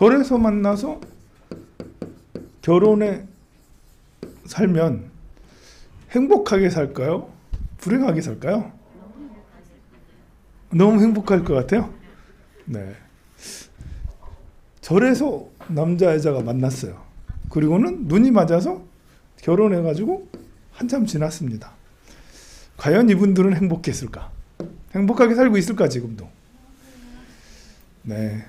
절에서 만나서 결혼에 살면 행복하게 살까요? 불행하게 살까요? 너무 행복할 것 같아요. 네. 절에서 남자 여자가 만났어요. 그리고는 눈이 맞아서 결혼해가지고 한참 지났습니다. 과연 이분들은 행복했을까? 행복하게 살고 있을까 지금도? 네.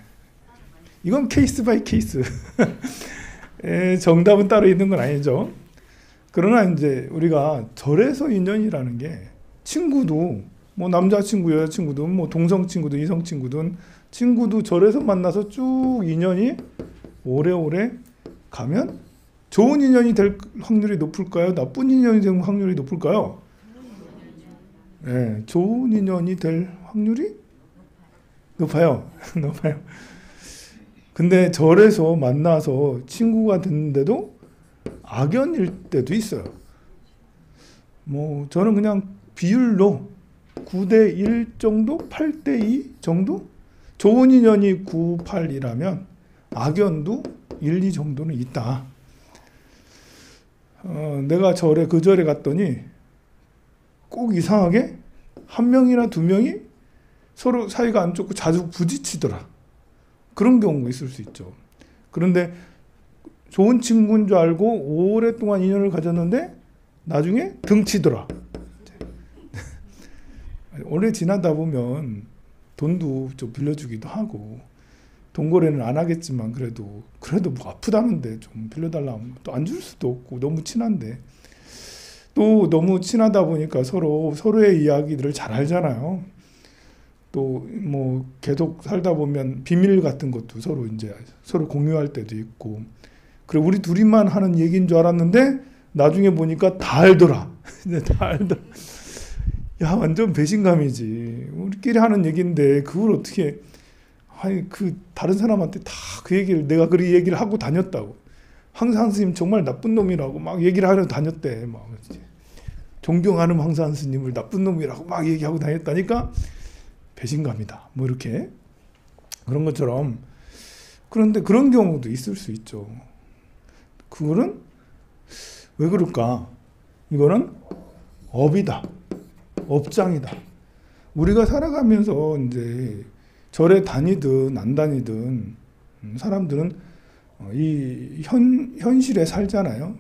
이건 케이스 바이 케이스. 정답은 따로 있는 건 아니죠. 그러나 이제 우리가 절에서 인연이라는 게 친구도 뭐 남자친구, 여자친구든 뭐 동성친구든 이성친구든 친구도 절에서 만나서 쭉 인연이 오래오래 가면 좋은 인연이 될 확률이 높을까요? 나쁜 인연이 될 확률이 높을까요? 네, 좋은 인연이 될 확률이 높아요. 높아요. 근데 절에서 만나서 친구가 됐는데도 악연일 때도 있어요. 뭐 저는 그냥 비율로 9대 1 정도, 8대 2 정도? 좋은 인연이 9, 8이라면 악연도 1, 2 정도는 있다. 내가 절에 그 절에 갔더니 꼭 이상하게 한 명이나 두 명이 서로 사이가 안 좋고 자주 부딪히더라. 그런 경우가 있을 수 있죠. 그런데 좋은 친구인 줄 알고 오랫동안 인연을 가졌는데 나중에 등치더라. 오래 지나다 보면 돈도 좀 빌려주기도 하고 동거래는 안 하겠지만 그래도 뭐 아프다는데 좀 빌려달라 하면 또 안 줄 수도 없고 너무 친한데 또 너무 친하다 보니까 서로의 이야기들을 잘 알잖아요. 또 뭐 계속 살다 보면 비밀 같은 것도 서로 공유할 때도 있고 그래 우리 둘이만 하는 얘기인 줄 알았는데 나중에 보니까 다 알더라. 다 알더라. 야 완전 배신감이지. 우리끼리 하는 얘기인데 그걸 어떻게 다른 사람한테 다 그 얘기를 내가 그 얘기를 하고 다녔다고. 황산 스님 정말 나쁜 놈이라고 막 얘기를 하러 다녔대. 막 존경하는 황산 스님을 나쁜 놈이라고 막 얘기하고 다녔다니까 배신감이다. 뭐 이렇게 그런 것처럼 그런데 그런 경우도 있을 수 있죠. 그거는 왜 그럴까? 이거는 업이다. 업장이다. 우리가 살아가면서 이제 절에 다니든 안 다니든 사람들은 이 현실에 살잖아요.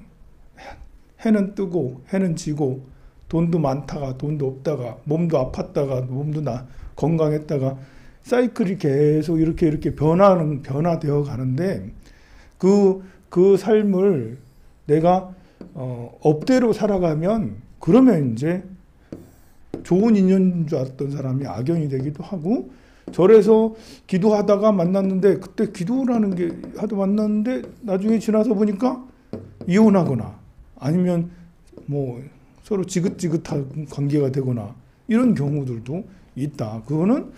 해는 뜨고 해는 지고 돈도 많다가 돈도 없다가 몸도 아팠다가 몸도 건강했다가 사이클이 계속 이렇게 변화되어 가는데 그 삶을 내가 업대로 살아가면 그러면 이제 좋은 인연인 줄 알았던 사람이 악연이 되기도 하고 절에서 기도하다가 만났는데 그때 기도라는 게 하도 만났는데 나중에 지나서 보니까 이혼하거나 아니면 뭐 서로 지긋지긋한 관계가 되거나 이런 경우들도 있다. 그거는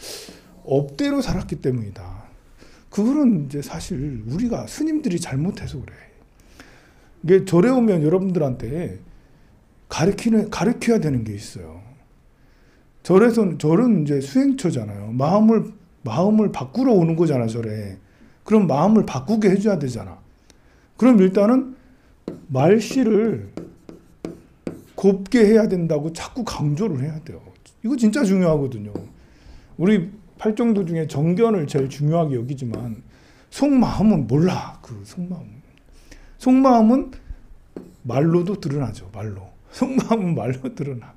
업대로 살았기 때문이다. 그거는 이제 사실 우리가 스님들이 잘못해서 그래. 이게 절에 오면 여러분들한테 가르쳐야 되는 게 있어요. 절은 이제 수행처잖아요. 마음을 바꾸러 오는 거잖아, 절에. 그럼 마음을 바꾸게 해줘야 되잖아. 그럼 일단은 말씨를 곱게 해야 된다고 자꾸 강조를 해야 돼요. 이거 진짜 중요하거든요. 우리 팔정도 중에 정견을 제일 중요하게 여기지만 속마음은 몰라. 속마음은 말로도 드러나죠. 속마음은 말로 드러나.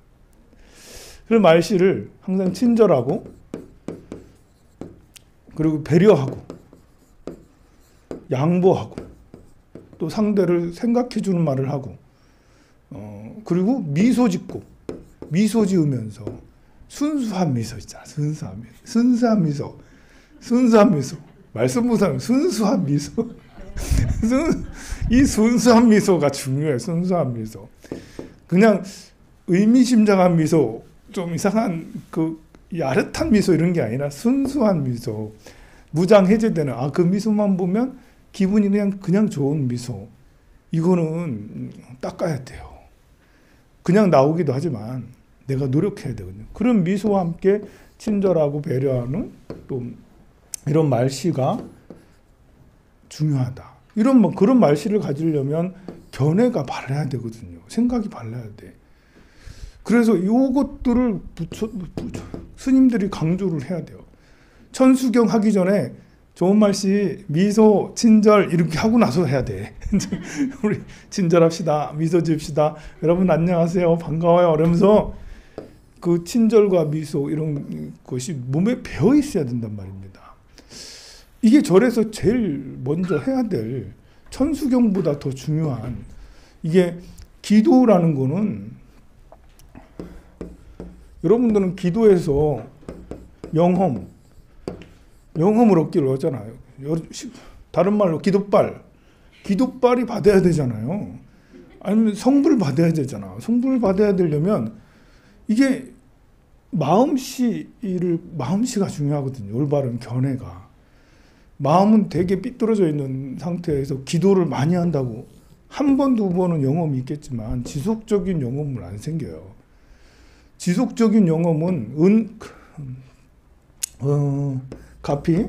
그래서 말씨를 항상 친절하고 그리고 배려하고 양보하고 또 상대를 생각해 주는 말을 하고 그리고 미소 지으면서 순수한 미소 있잖아. 순수한 미소. 말씀 못하면 순수한 미소. 이 순수한 미소가 중요해. 순수한 미소. 그냥 의미심장한 미소, 좀 이상한 야릇한 미소 이런 게 아니라 순수한 미소. 무장 해제되는 그 미소만 보면 기분이 그냥 좋은 미소. 이거는 닦아야 돼요. 그냥 나오기도 하지만 내가 노력해야 되거든요. 그런 미소와 함께 친절하고 배려하는 또 이런 말씨가 중요하다. 이런 뭐 그런 말씨를 가지려면 견해가 발라야 되거든요. 생각이 발라야 돼. 그래서 이것들을 스님들이 강조를 해야 돼요. 천수경 하기 전에 좋은 말씨, 미소, 친절 이렇게 하고 나서 해야 돼. 우리 친절합시다. 미소 지읍시다. 여러분 안녕하세요. 반가워요. 이러면서 그 친절과 미소 이런 것이 몸에 배어 있어야 된단 말입니다. 이게 절에서 제일 먼저 해야 될 천수경보다 더 중요한 이게 기도라는 거는 여러분들은 기도에서 영험을 얻기를 하잖아요. 다른 말로 기도빨이 받아야 되잖아요. 아니면 성불 받아야 되잖아. 성불 받아야 되려면 이게 마음씨가 중요하거든요. 올바른 견해가. 마음은 되게 삐뚤어져 있는 상태에서 기도를 많이 한다고 한 번, 두 번은 영험이 있겠지만 지속적인 영험은 안 생겨요. 지속적인 영험은 가피,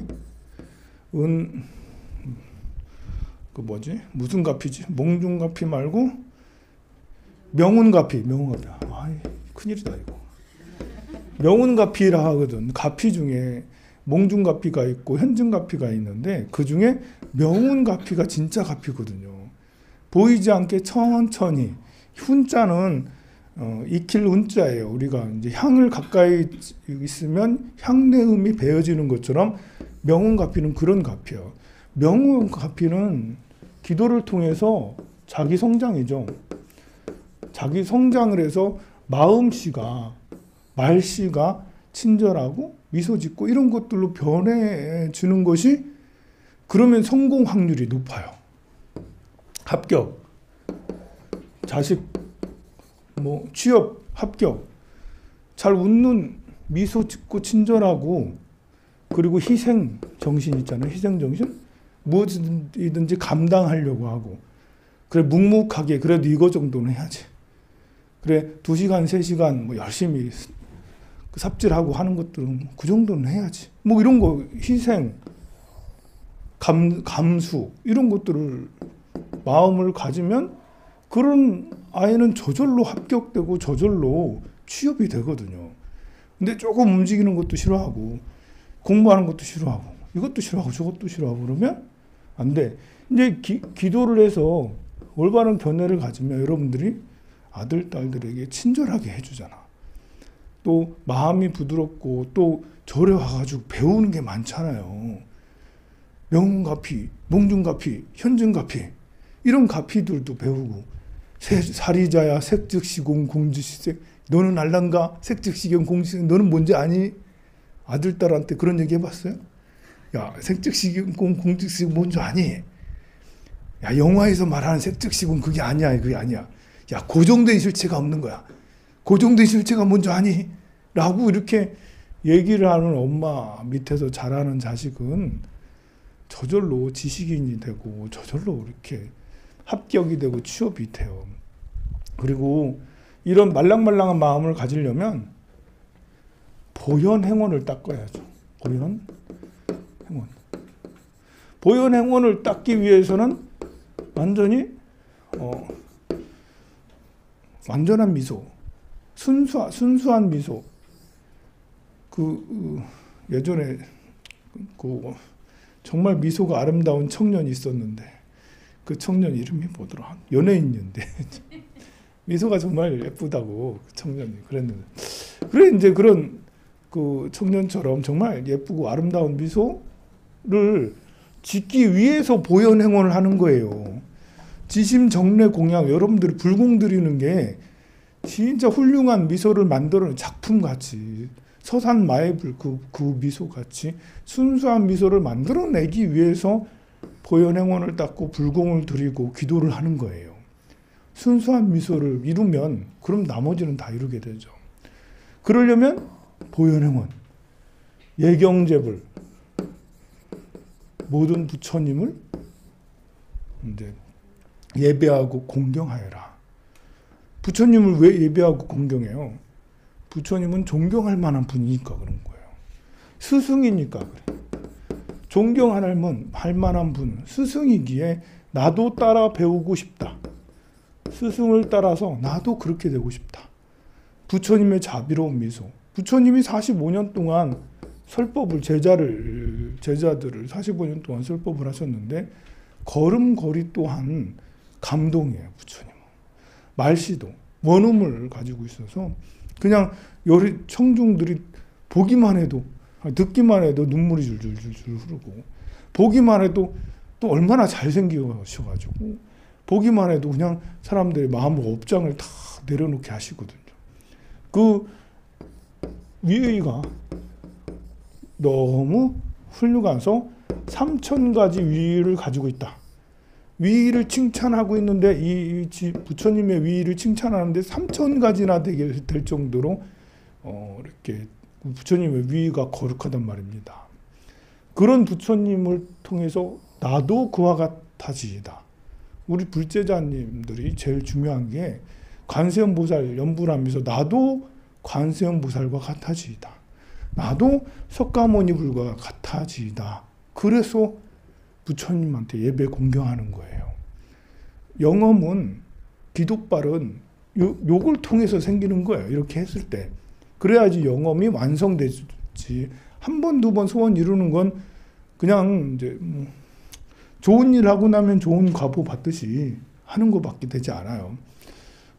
무슨 가피지? 몽중가피 말고 명운가피. 아이, 큰일이다 이거. 명운가피라 하거든. 가피 중에 몽중가피가 있고 현증가피가 있는데 그 중에 명운가피가 진짜 가피거든요. 보이지 않게 천천히. 훈자는 익힐 운자예요. 우리가 이제 향을 가까이 있으면 향내음이 배어지는 것처럼 명운가피는 그런 가피예요. 명운가피는 기도를 통해서 자기 성장이죠. 자기 성장을 해서 마음씨가, 말씨가 친절하고 미소 짓고 이런 것들로 변해지는 것이 그러면 성공 확률이 높아요. 합격, 자식, 취업, 합격, 잘 웃는 미소 짓고 친절하고 그리고 희생 정신 있잖아요. 희생 정신? 무엇이든지 감당하려고 하고 그래 묵묵하게 그래도 이거 정도는 해야지. 그래 2시간, 3시간 열심히 삽질하고 하는 것들은 그 정도는 해야지. 이런 거 희생, 감수 이런 것들을 마음을 가지면 그런 아이는 저절로 합격되고 저절로 취업이 되거든요. 근데 조금 움직이는 것도 싫어하고 공부하는 것도 싫어하고 이것도 싫어하고 저것도 싫어하고 그러면 안 돼. 이제 기도를 해서 올바른 견해를 가지면 여러분들이 아들, 딸들에게 친절하게 해주잖아. 또 마음이 부드럽고 또 절에 와가지고 배우는 게 많잖아요. 명운가피, 몽중가피, 현증가피 이런 가피들도 배우고 사리자야 색즉시공 공주시색 너는 알란가 색즉시경 공주시색 너는 뭔지 아니? 아들, 딸한테 그런 얘기 해봤어요? 야 색즉시공 공주시색 뭔지 아니? 야 영화에서 말하는 색즉시공 그게 아니야. 그게 아니야. 야 고정된 실체가 없는 거야. 고정된 실체가 뭔지 아니? 라고 이렇게 얘기를 하는 엄마 밑에서 자라는 자식은 저절로 지식인이 되고 저절로 이렇게 합격이 되고 취업이 돼요. 그리고 이런 말랑말랑한 마음을 가지려면 보현행원을 닦아야죠. 보현행원을 닦기 위해서는 완전히 완전한 미소, 순수한 미소. 예전에 정말 미소가 아름다운 청년이 있었는데 그 청년 이름이 뭐더라? 연예인인데 미소가 정말 예쁘다고 그 청년이 그랬는데 그래 이제 그런 그 청년처럼 정말 예쁘고 아름다운 미소를 짓기 위해서 보현행원을 하는 거예요. 지심정례 공양 여러분들이 불공 드리는 게 진짜 훌륭한 미소를 만들어낸 작품같이 서산 마애불 그 미소같이 순수한 미소를 만들어내기 위해서 보현행원을 닦고 불공을 드리고 기도를 하는 거예요. 순수한 미소를 이루면 그럼 나머지는 다 이루게 되죠. 그러려면 보현행원, 예경제불 모든 부처님을 이제 예배하고 공경하여라. 부처님을 왜 예배하고 공경해요? 부처님은 존경할 만한 분이니까 그런 거예요. 스승이니까 그래. 존경할 만한 분, 스승이기에 나도 따라 배우고 싶다. 스승을 따라서 나도 그렇게 되고 싶다. 부처님의 자비로운 미소. 부처님이 45년 동안 설법을 제자들을 45년 동안 설법을 하셨는데 걸음걸이 또한 감동이에요. 부처님은. 말씨도 원음을 가지고 있어서 그냥 여리 청중들이 보기만 해도 듣기만 해도 눈물이 줄줄줄 흐르고 보기만 해도 또 얼마나 잘생기셔가지고 보기만 해도 그냥 사람들의 마음 업장을 다 내려놓게 하시거든요. 그 위의가 너무 훌륭해서 3000가지 위의를 가지고 있다. 위의를 칭찬하고 있는데 이 부처님의 위의를 칭찬하는데 3000가지나 될 정도로 이렇게 부처님의 위의가 거룩하단 말입니다. 그런 부처님을 통해서 나도 그와 같아지이다. 우리 불제자님들이 제일 중요한 게 관세음보살 연부를 하면서 나도 관세음보살과 같아지이다. 나도 석가모니불과 같아지이다. 그래서 부처님한테 예배 공경하는 거예요. 영험은 기독발은 요걸 통해서 생기는 거예요. 이렇게 했을 때. 그래야지 영험이 완성되지. 한 번, 두 번 소원 이루는 건 그냥 이제 좋은 일 하고 나면 좋은 과보 받듯이 하는 것밖에 되지 않아요.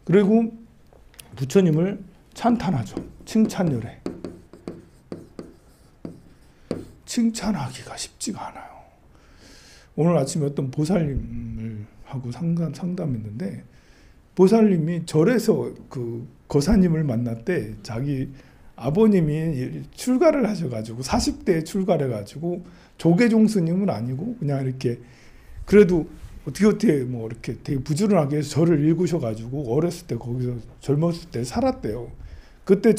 그리고 부처님을 찬탄하죠. 칭찬열애. 칭찬하기가 쉽지가 않아요. 오늘 아침에 어떤 보살님을 하고 상담했는데 보살님이 절에서 그 거사님을 만났대. 자기 아버님이 출가를 하셔가지고 40대에 출가를 해가지고 조계종스님은 아니고 그냥 이렇게 그래도 어떻게 뭐 이렇게 되게 부지런하게 절을 읽으셔가지고 어렸을 때 거기서 젊었을 때 살았대요. 그때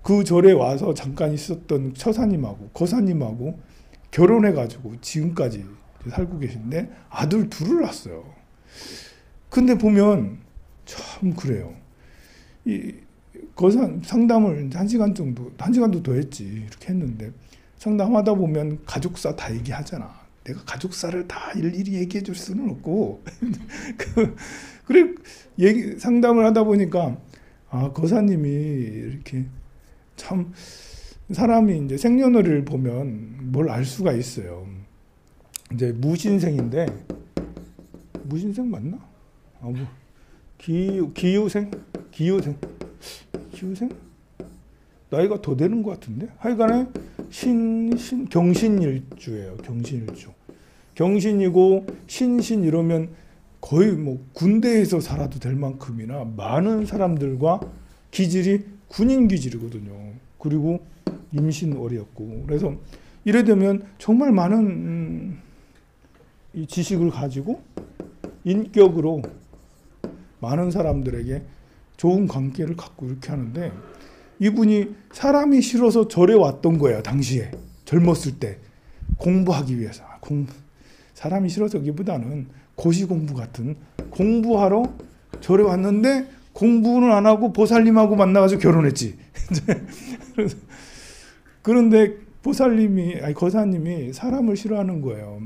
그 절에 와서 잠깐 있었던 처사님하고 거사님하고 결혼해가지고 지금까지 살고 계신데 아들 둘을 낳았어요. 근데 보면 참 그래요. 이 상담을 1시간 정도, 1시간도 더 했지. 이렇게 했는데 상담하다 보면 가족사 다 얘기하잖아. 내가 가족사를 다 일일이 얘기해 줄 수는 없고 그래 상담을 하다 보니까 거사님이 이렇게 참 사람이 이제 생년월일을 보면 뭘 알 수가 있어요. 이제 무신생인데 무신생 맞나? 기유생? 나이가 더 되는 것 같은데? 하여간에 경신일주예요. 경신일주. 경신이고 신신 이러면 거의 뭐 군대에서 살아도 될 만큼이나 많은 사람들과 기질이 군인 기질이거든요. 그리고 임신월이었고 그래서 이래 되면 정말 많은 이 지식을 가지고 인격으로 많은 사람들에게 좋은 관계를 갖고 이렇게 하는데 이분이 사람이 싫어서 절에 왔던 거예요. 당시에 젊었을 때 공부하기 위해서 사람이 싫어서기보다는 고시공부 같은 공부하러 절에 왔는데 공부는 안 하고 보살님하고 만나가지고 결혼했지. 그런데 거사님이 사람을 싫어하는 거예요.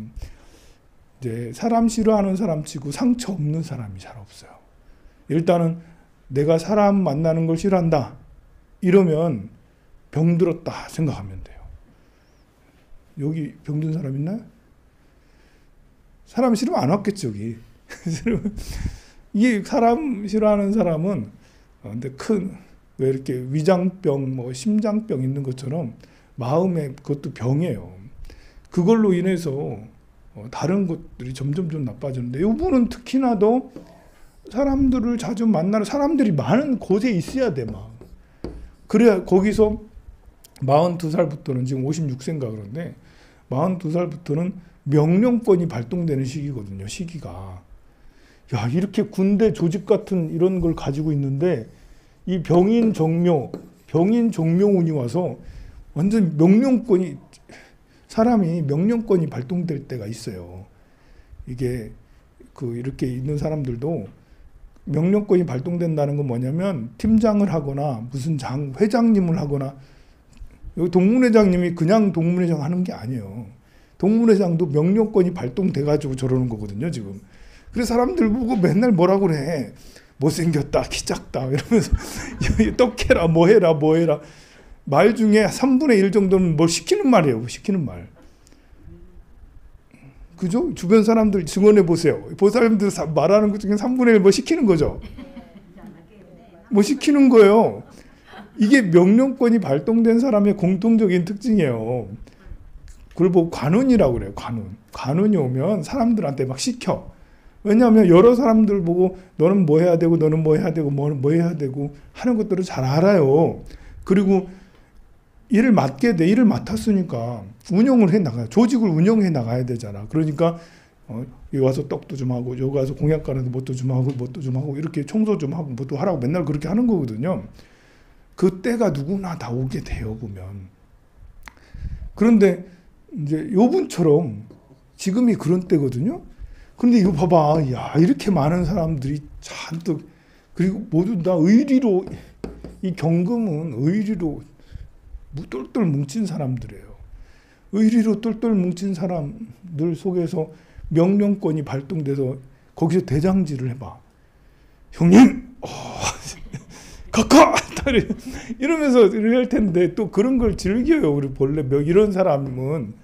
이제 사람 싫어하는 사람 치고 상처 없는 사람이 잘 없어요. 일단은 내가 사람 만나는 걸 싫어한다. 이러면 병들었다 생각하면 돼요. 여기 병든 사람 있나요? 사람 싫으면 안 왔겠죠, 여기. 이게 사람 싫어하는 사람은 근데 왜 이렇게 위장병, 뭐 심장병 있는 것처럼 마음에 그것도 병이에요. 그걸로 인해서 다른 것들이 점점 좀 나빠지는데 이분은 특히나 더 사람들을 자주 만나는 사람들이 많은 곳에 있어야 돼, 막. 그래야 거기서 42살부터는 지금 56세인가 그런데 42살부터는 명령권이 발동되는 시기거든요. 시기가. 야, 이렇게 군대 조직 같은 이런 걸 가지고 있는데 이 병인 정묘운이 와서 완전 사람이 명령권이 발동될 때가 있어요. 이게 이렇게 있는 사람들도 명령권이 발동된다는 건 뭐냐면 팀장을 하거나 무슨 회장님을 하거나 여기 동문회장님이 그냥 동문회장 하는 게 아니에요. 동물회장도 명령권이 발동돼가지고 저러는 거거든요, 지금. 그래서 사람들 보고 맨날 뭐라고 그래. 못생겼다, 키 작다 이러면서 떡해라, 뭐해라, 뭐해라. 말 중에 3분의 1 정도는 뭘 시키는 말이에요. 시키는 말. 그죠? 주변 사람들 증언해 보세요. 그 사람들 말하는 것 중에 3분의 1 뭐 시키는 거죠. 뭐 시키는 거예요. 이게 명령권이 발동된 사람의 공통적인 특징이에요. 그걸 보고 관운이라고 그래요. 관운. 관운이 오면 사람들한테 막 시켜. 왜냐하면 여러 사람들 보고 너는 뭐 해야 되고 너는 뭐 해야 되고 뭐 해야 되고 하는 것들을 잘 알아요. 그리고 일을 맡게 돼. 일을 맡았으니까 운영을 해 나가요. 조직을 운영해 나가야 되잖아. 그러니까 여기 와서 떡도 좀 하고 여기 와서 공약관에서 뭣도 좀 하고 뭣도 좀 하고 이렇게 청소 좀 하고 뭣도 하라고 맨날 그렇게 하는 거거든요. 그 때가 누구나 다 오게 돼요, 보면. 그런데 이제 요분처럼 지금이 그런 때거든요. 그런데 이거 봐봐. 야, 이렇게 많은 사람들이 잔뜩, 그리고 모두 다 의리로, 이 경금은 의리로 똘똘 뭉친 사람들이에요. 의리로 똘똘 뭉친 사람들 속에서 명령권이 발동돼서 거기서 대장질을 해봐. 형님! 카카! 이러면서 이럴 텐데 또 그런 걸 즐겨요. 우리 본래 이런 사람은.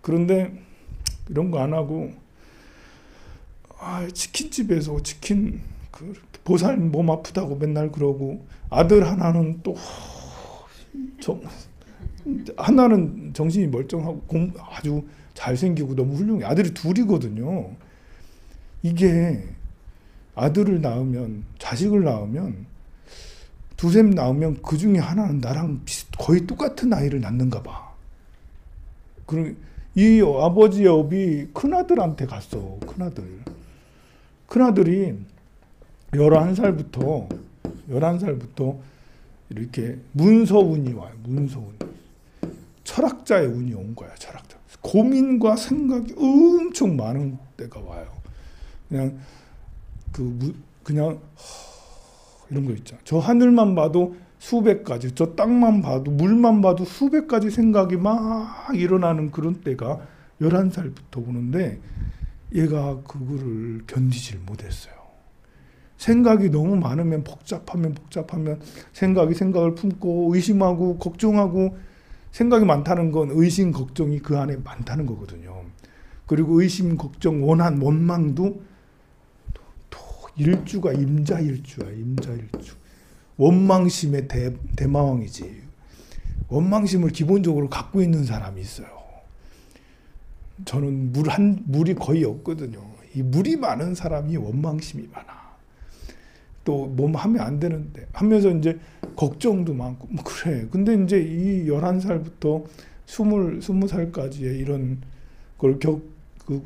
그런데 이런 거 안 하고 치킨집에서 치킨 보살 몸 아프다고 맨날 그러고 아들 하나는 또 하나는 정신이 멀쩡하고 아주 잘생기고 너무 훌륭해. 아들이 둘이거든요. 이게 아들을 낳으면 자식을 낳으면 두셈 낳으면 그 중에 하나는 나랑 거의 똑같은 아이를 낳는가 봐. 그럼 이 아버지의 업이 큰아들한테 갔어. 큰아들이 11살부터 이렇게 문서운이 와요. 문서운. 철학자의 운이 온 거야. 철학자. 고민과 생각이 엄청 많은 때가 와요. 그냥 이런 거 있잖아. 저 하늘만 봐도 수백 가지, 저 땅만 봐도 물만 봐도 수백 가지 생각이 막 일어나는 그런 때가 11살부터 오는데 얘가 그거를 견디질 못했어요. 생각이 너무 많으면 복잡하면 생각을 품고 의심하고 걱정하고 생각이 많다는 건 의심, 걱정이 그 안에 많다는 거거든요. 그리고 의심, 걱정, 원한, 원망도 일주가 임자일주야. 원망심의 대마왕이지. 원망심을 기본적으로 갖고 있는 사람이 있어요. 저는 물이 거의 없거든요. 이 물이 많은 사람이 원망심이 많아. 또 몸 하면 안 되는데 하면서 이제 걱정도 많고 뭐 그래. 근데 이제 이 11살부터 20살까지의 이런 걸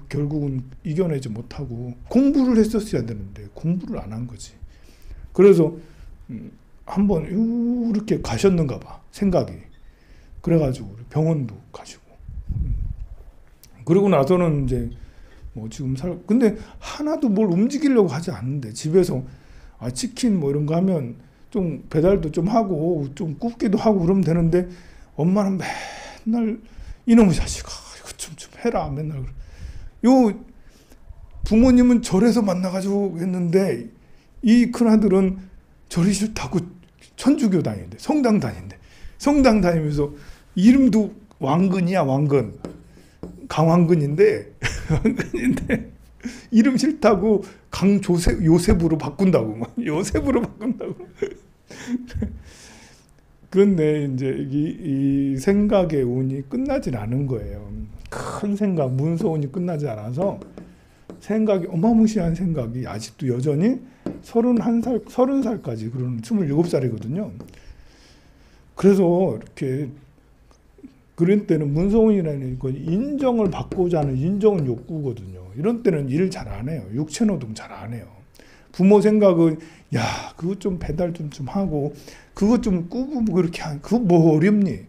결국은 이겨내지 못하고 공부를 했었어야 되는데 공부를 안 한 거지. 그래서 한번 이렇게 가셨는가 봐. 생각이. 그래가지고 병원도 가시고. 그리고 나서는 이제 뭐 지금 근데 하나도 뭘 움직이려고 하지 않는데 집에서 치킨 뭐 이런 거 하면 좀 배달도 좀 하고 좀 굽기도 하고 그러면 되는데 엄마는 맨날 이놈의 자식아 이거 좀 해라 맨날 그래. 요 부모님은 절에서 만나가지고 했는데 이 큰아들은 절이 싫다고 천주교 다니는데 성당 다니면서 이름도 왕근이야. 왕근 강왕근인데 이름 싫다고 요셉으로 바꾼다고. 그런데 이제 이 생각의 운이 끝나질 않은 거예요. 큰 생각, 문서운이 끝나지 않아서 생각이 어마무시한 생각이 아직도 여전히 30살까지 그런 27살이거든요. 그래서 이렇게 그런 때는 문서운이라는 건 인정을 받고자 하는 인정 욕구거든요. 이런 때는 일을 잘 안 해요. 육체노동 잘 안 해요. 부모 생각은 야 그거 좀 배달 좀 하고 그거 좀 꾸고 뭐 그렇게 그거 뭐 어렵니?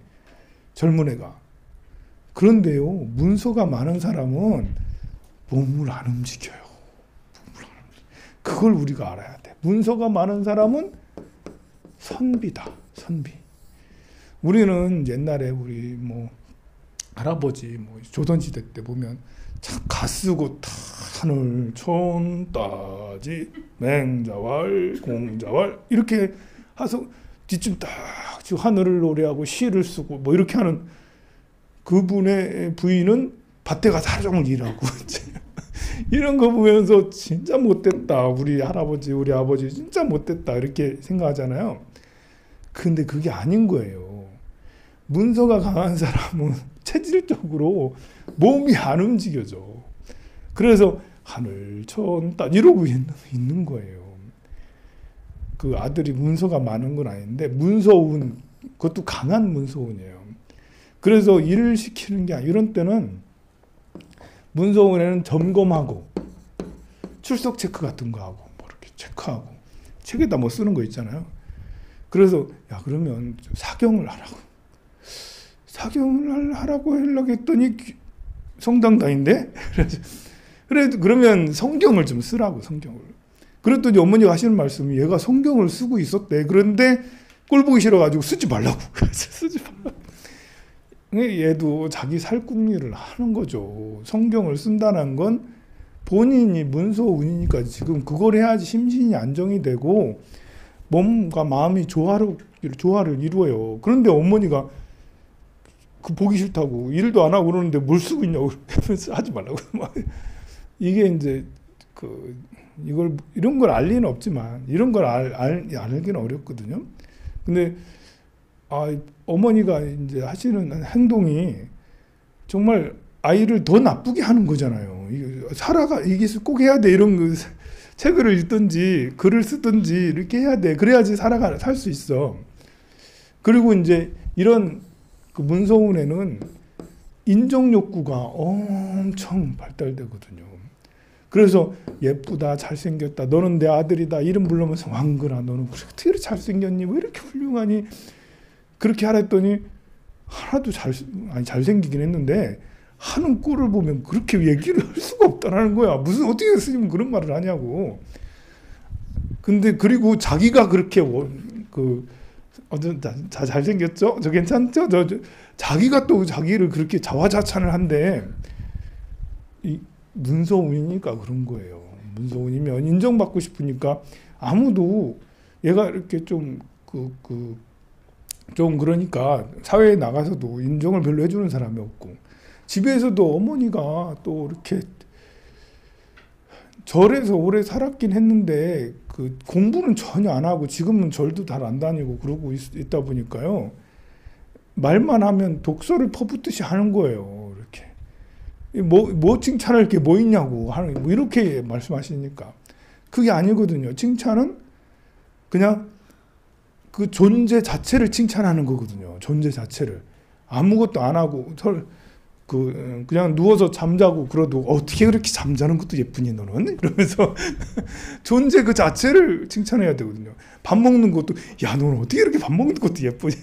젊은 애가. 그런데요 문서가 많은 사람은 몸을 안 움직여요. 그걸 우리가 알아야 돼. 문서가 많은 사람은 선비다. 선비. 우리는 옛날에 우리 뭐 할아버지 뭐 조선시대 때 보면 참 가쓰고 다 하늘 촌따지 맹자왈 공자왈 이렇게 해서 뒤쯤 딱 하늘을 노래하고 시를 쓰고 뭐 이렇게 하는 그분의 부인은 밭에 가서 하루 종일 일하고 이런 거 보면서 진짜 못됐다. 우리 할아버지 우리 아버지 진짜 못됐다 이렇게 생각하잖아요. 근데 그게 아닌 거예요. 문서가 강한 사람은 체질적으로 몸이 안 움직여져. 그래서 하늘 천따 이러고 있는 거예요. 그 아들이 문서가 많은 건 아닌데 문서운, 그것도 강한 문서운이에요. 그래서 일을 시키는 게 아니라 이런 때는 문서운에는 점검하고 출석 체크 같은 거 하고 뭐 이렇게 체크하고 책에다 뭐 쓰는 거 있잖아요. 그래서 야 그러면 사경을 하라고. 사경을 하라고 하려고 했더니 성당 다닌대? 그래도 그러면 성경을 좀 쓰라고, 성경을. 그랬더니 어머니가 하시는 말씀이 얘가 성경을 쓰고 있었대. 그런데 꼴 보기 싫어가지고 쓰지 말라고. 쓰지 말라고. 얘도 자기 살궁리를 하는 거죠. 성경을 쓴다는 건 본인이 문서운이니까 지금 그걸 해야지 심신이 안정이 되고 몸과 마음이 조화를 이루어요. 그런데 어머니가 그 보기 싫다고 일도 안 하고 그러는데 뭘 쓰고 있냐고 하면서 하지 말라고. 이게 이제 이런 걸 알 리는 없지만 이런 걸 알기는 어렵거든요. 근데 어머니가 이제 하시는 행동이 정말 아이를 더 나쁘게 하는 거잖아요. 이게 꼭 해야 돼 이런 거 책을 읽든지 글을 쓰든지 이렇게 해야 돼. 그래야지 살 수 있어. 그리고 이제 이런 그 문서운에는 인정 욕구가 엄청 발달되거든요. 그래서 예쁘다, 잘생겼다, 너는 내 아들이다 이름 부르면서 왕그라 너는 어떻게 이렇게 잘생겼니? 왜 이렇게 훌륭하니? 그렇게 하라 했더니 하나도 잘생기긴 했는데 하는 꼴을 보면 그렇게 얘기를 할 수가 없다라는 거야. 무슨 어떻게 스님 그런 말을 하냐고. 근데 그리고 자기가 그렇게 잘생겼죠? 저 괜찮죠? 자기가 또 자기를 그렇게 자화자찬을 한데 이 문서운이니까 그런 거예요. 문서운이면 인정받고 싶으니까 아무도 얘가 이렇게 좀 그러니까 사회에 나가서도 인정을 별로 해주는 사람이 없고 집에서도 어머니가 또 이렇게 절에서 오래 살았긴 했는데 그 공부는 전혀 안 하고 지금은 절도 잘 안 다니고 그러고 있다 보니까요. 말만 하면 독서를 퍼붓듯이 하는 거예요. 이렇게 뭐 칭찬할 게 뭐 있냐고 하는 뭐 이렇게 말씀하시니까 그게 아니거든요. 칭찬은 그냥 그 존재 자체를 칭찬하는 거거든요. 존재 자체를 아무것도 안 하고 그냥 누워서 잠자고 그러도 어떻게 그렇게 잠자는 것도 예쁘니 너는? 이러면서 존재 그 자체를 칭찬해야 되거든요. 밥 먹는 것도 야 너는 어떻게 이렇게 밥 먹는 것도 예쁘니?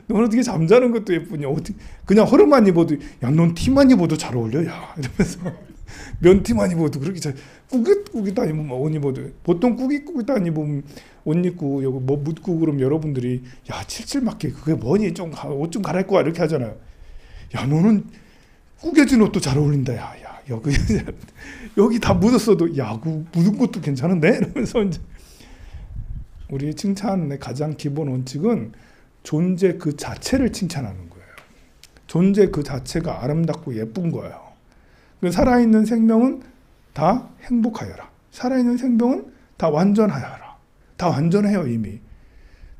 너는 어떻게 잠자는 것도 예쁘니? 어떻게 그냥 허름만 입어도 야 넌 티만 입어도 잘 어울려 야 이러면서 면티만 입어도 그렇게 잘 꾸깃꾸깃 안 입으면 옷 입어도 보통 꾸깃꾸깃 안 입으면 옷 입고 여기 뭐 묻고 그러면 여러분들이 야 칠칠맞게 그게 뭐니 좀 옷 좀 갈아입고 와 이렇게 하잖아요. 야 너는 꾸겨진 옷도 잘 어울린다. 야 여기 다 묻었어도 야 그 묻은 것도 괜찮은데 이러면서 이제 우리의 칭찬의 가장 기본 원칙은 존재 그 자체를 칭찬하는 거예요. 존재 그 자체가 아름답고 예쁜 거예요. 살아있는 생명은 다 행복하여라. 살아있는 생명은 다 완전하여라. 다 완전해요 이미.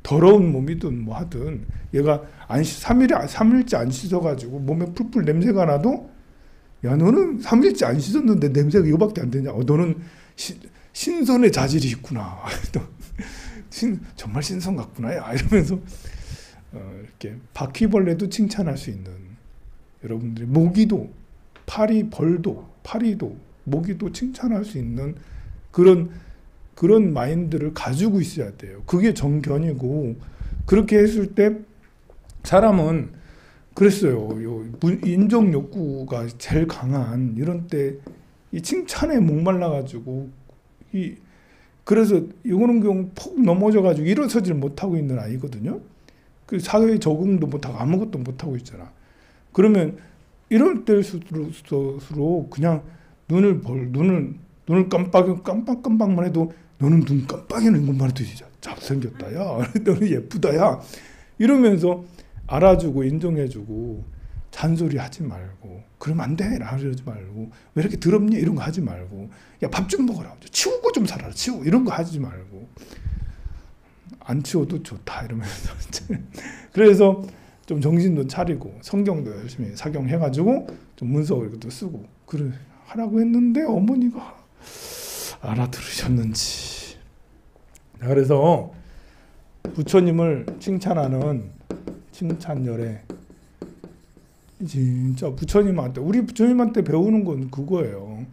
더러운 몸이든 뭐 하든 얘가 3일째 안 씻어가지고 몸에 풀풀 냄새가 나도 야 너는 3일째 안 씻었는데 냄새가 이거밖에 안 되냐. 너는 신선의 자질이 있구나. 정말 신선 같구나. 야 이러면서 이렇게 바퀴벌레도 칭찬할 수 있는 여러분들이 모기도 파리도 모기도 칭찬할 수 있는 그런 마인드를 가지고 있어야 돼요. 그게 정견이고 그렇게 했을 때 사람은 그랬어요. 인정 욕구가 제일 강한 이런 때 이 칭찬에 목말라 가지고 그래서 이거는 경우 폭 넘어져 가지고 일어서질 못하고 있는 아이거든요. 그 사회에 적응도 못하고 아무것도 못하고 있잖아. 그러면 이럴 때일수록 그냥 눈을 깜빡만 해도 너는 눈 깜빡이는 것만 해도 진짜 잘생겼다 야 너는 예쁘다 야 이러면서 알아주고 인정해주고 잔소리 하지 말고 그러면 안 돼 이러지 말고 왜 이렇게 더럽니 이런 거 하지 말고 야 밥 좀 먹어라 치우고 좀 살아라 치우고 이런 거 하지 말고 안 치워도 좋다 이러면서 그래서 좀 정신도 차리고 성경도 열심히 사경해가지고 좀 문서 이것도 쓰고 그래 하라고 했는데 어머니가 알아들으셨는지. 그래서 부처님을 칭찬하는 칭찬열에 진짜 부처님한테 우리 부처님한테 배우는 건 그거예요.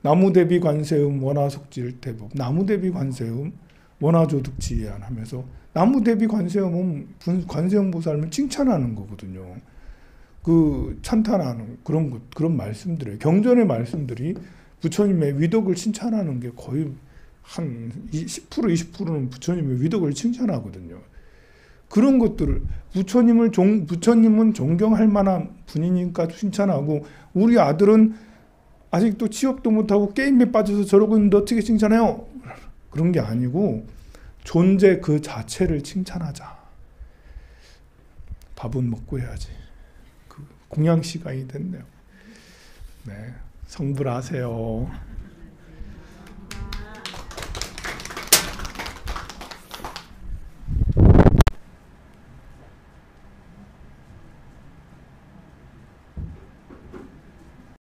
나무대비 관세음 원화석질대법 나무대비 관세음 원화조득지안 하면서 나무대비 관세음은 관세음 보살을 칭찬하는 거거든요. 그 찬탄하는 그런 말씀들이에요. 경전의 말씀들이 부처님의 위덕을 칭찬하는 게 거의 한 10% 20%는 부처님의 위덕을 칭찬하거든요. 그런 것들을 부처님은 존경할 만한 분이니까 칭찬하고 우리 아들은 아직도 취업도 못하고 게임에 빠져서 저러고 있는데 어떻게 칭찬해요? 그런 게 아니고 존재 그 자체를 칭찬하자. 밥은 먹고 해야지. 그 공양 시간이 됐네요. 네, 성불하세요.